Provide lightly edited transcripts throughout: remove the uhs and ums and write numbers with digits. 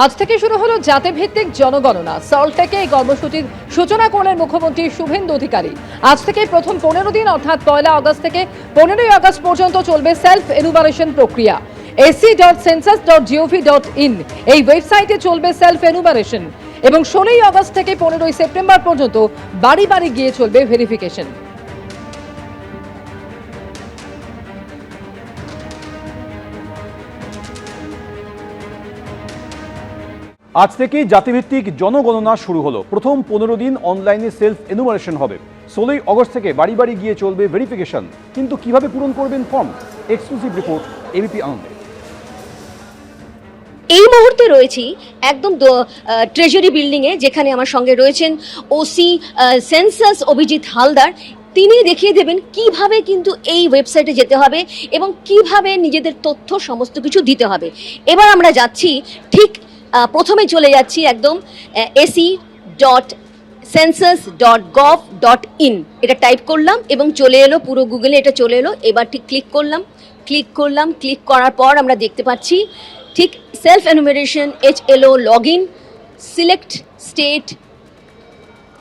আজ থেকে শুরু হলো জাতিভিত্তিক জনগণনা। সল্টলেকে এই কর্মসূচির সূচনা করলেন মুখ্যমন্ত্রী শুভেন্দু অধিকারী। আজ থেকে প্রথম 15 দিন অর্থাৎ 1 আগস্ট থেকে 15 আগস্ট পর্যন্ত চলবে সেলফ এনুমারেশন প্রক্রিয়া। ac.census.gov.in এই ওয়েবসাইটে চলবে সেলফ এনুমারেশন এবং 16 আগস্ট থেকে 15 সেপ্টেম্বর পর্যন্ত বাড়ি বাড়ি গিয়ে চলবে ভেরিফিকেশন। আজ থেকেই জাতিভিত্তিক জনগণনা শুরু হলো। প্রথম 15 দিন অনলাইনে সেলফ এনুমারেশন হবে। 16 আগস্ট থেকে বাড়ি বাড়ি গিয়ে চলবে ভেরিফিকেশন। কিন্তু কিভাবে পূরণ করবেন ফর্ম? এক্সক্লুসিভ রিপোর্ট এবিপি আনন্দে। এই মুহূর্তে রয়েছি একদম ট্রেজারি বিল্ডিং এ, যেখানে আমার সঙ্গে রয়েছেন ওসি সেন্সাস অভিজিৎ হালদার। তিনি দেখিয়ে দেবেন কিভাবে কিন্তু এই ওয়েবসাইটে যেতে হবে এবং কিভাবে নিজেদের তথ্য সমস্ত কিছু দিতে হবে। এবার আমরা যাচ্ছি, ঠিক প্রথমে চলে যাচ্ছি একদম ac.census.gov.in এটা টাইপ করলাম এবং চলে এলো, পুরো গুগলে এটা চলে এলো। এবার ঠিক ক্লিক করার পর আমরা দেখতে পাচ্ছি ঠিক self enumeration HLO login, select state,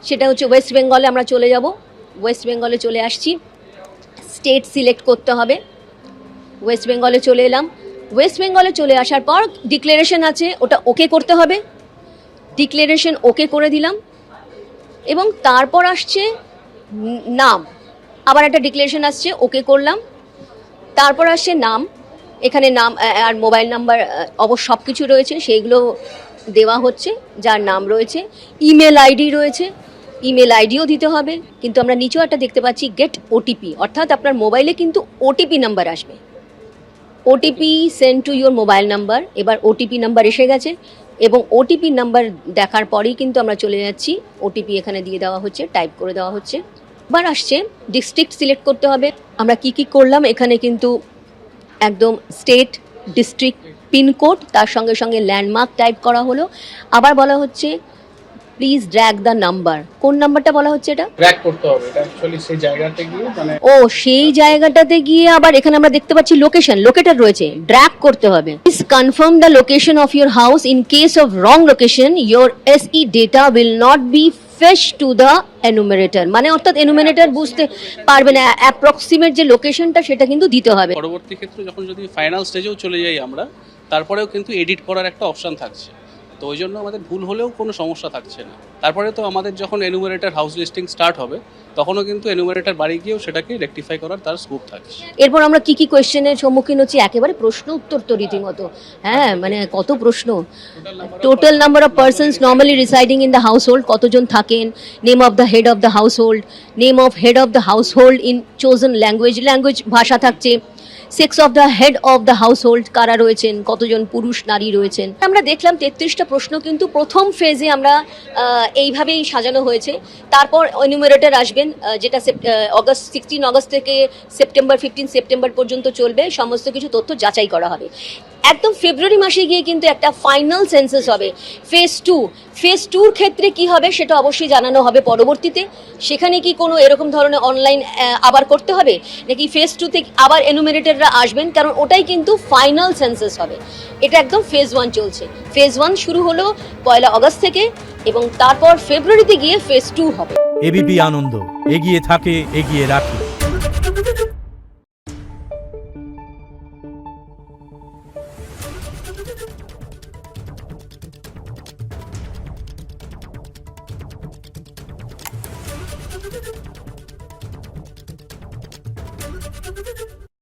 সেটা হচ্ছে ওয়েস্ট বেঙ্গলে আমরা চলে যাব। ওয়েস্ট বেঙ্গলে চলে আসছি, স্টেট সিলেক্ট করতে হবে। ওয়েস্ট বেঙ্গলে চলে এলাম। ওয়েস্ট বেঙ্গলে চলে আসার পর ডিক্লারেশন আছে, ওটা ওকে করতে হবে। ডিক্লারেশন ওকে করে দিলাম এবং তারপর আসছে নাম, আবার একটা ডিক্লারেশন আসছে, ওকে করলাম। তারপর আসছে নাম, এখানে নাম আর মোবাইল নাম্বার অবশ্য সব কিছু রয়েছে, সেইগুলো দেওয়া হচ্ছে যার নাম রয়েছে। ইমেল আইডি রয়েছে, ইমেল আইডিও দিতে হবে। কিন্তু আমরা নিচেও একটা দেখতে পাচ্ছি গেট ওটিপি, অর্থাৎ আপনার মোবাইলে কিন্তু ওটিপি নাম্বার আসবে। OTP send to your mobile number. এবার ওটিপি নাম্বার এসে গেছে এবং ওটিপি নাম্বার দেখার পরেই কিন্তু আমরা চলে যাচ্ছি, ওটিপি এখানে দিয়ে দেওয়া হচ্ছে, টাইপ করে দেওয়া হচ্ছে। এবার আসছে ডিস্ট্রিক্ট সিলেক্ট করতে হবে। আমরা কি করলাম, এখানে কিন্তু একদম স্টেট, ডিস্ট্রিক্ট, পিনকোড, তার সঙ্গে সঙ্গে ল্যান্ডমার্ক টাইপ করা হলো। আবার বলা হচ্ছে প্লিজ ড্র্যাগ দ্য নাম্বার। কোন নাম্বারটা বলা হচ্ছে? এটা ট্র্যাক করতে হবে। এটা অ্যাকচুয়ালি সেই জায়গাতে গিয়ে সেই জায়গাটাতে গিয়ে আবার এখানে আমরা দেখতে পাচ্ছি লোকেটর রয়েছে, ড্র্যাগ করতে হবে। Please confirm the location of your house. In case of wrong location your SE data will not be fetch to the enumerator. মানে অর্থাৎ এনুমারেটর বুঝতে পারবে না অ্যাপ্রক্সিমেট যে লোকেশনটা, সেটা কিন্তু দিতে হবে। পরবর্তী ক্ষেত্রে যখন যদি ফাইনাল স্টেজেও চলে যাই আমরা, তারপরেও কিন্তু এডিট করার একটা অপশন থাকছে। তো ওই জন্য আমাদের ভুল হলেও কোনো সমস্যা থাকছে না। তারপরে তো আমাদের যখন এনুমারেটর হাউস লিস্টিং স্টার্ট হবে, তখনও কিন্তু এনুমারেটর বাড়ি গিয়েও সেটাকে রেকটিফাই করার তার স্কোপ থাকছে। এরপর আমরা কি কোয়েশ্চেনের সম্মুখীন হচ্ছি, একেবারে প্রশ্ন উত্তর তো রীতিমতো। হ্যাঁ, মানে কত প্রশ্ন। Total number of persons normally residing in the house hold, কতজন থাকেন। Name of the head of the house hold, name of head of the house hold in chosen language, ভাষা থাকছে। Sex of the head of the house hold, কারা রয়েছেন, কতজন পুরুষ নারী রয়েছেন। আমরা দেখলাম 33টা প্রশ্ন কিন্তু প্রথম ফেজে আমরা এইভাবেই সাজানো হয়েছে। তারপর এনুমারেটর আসবেন, যেটা 16 আগস্ট থেকে 15 সেপ্টেম্বর পর্যন্ত চলবে। সমস্ত কিছু তথ্য যাচাই করা হবে। একদম ফেব্রুয়ারি মাসে গিয়ে কিন্তু একটা ফাইনাল সেন্সাস হবে। ফেজ টুর ক্ষেত্রে কি হবে সেটা অবশ্যই জানানো হবে পরবর্তীতে। সেখানে কি কোনো এরকম ধরনের অনলাইন আবার করতে হবে, নাকি ফেজ 2 থেকে আবার এনুমারেটররা আসবেন, কারণ ওটাই কিন্তু ফাইনাল সেন্সাস হবে। এটা একদম ফেজ 1 চলছে। ফেজ 1 শুরু হলো 1 আগস্ট থেকে এবং তারপর ফেব্রুয়ারিতে গিয়ে ফেজ 2 হবে। এবিপি আনন্দ, এগিয়ে থাকে, এগিয়ে রাখে।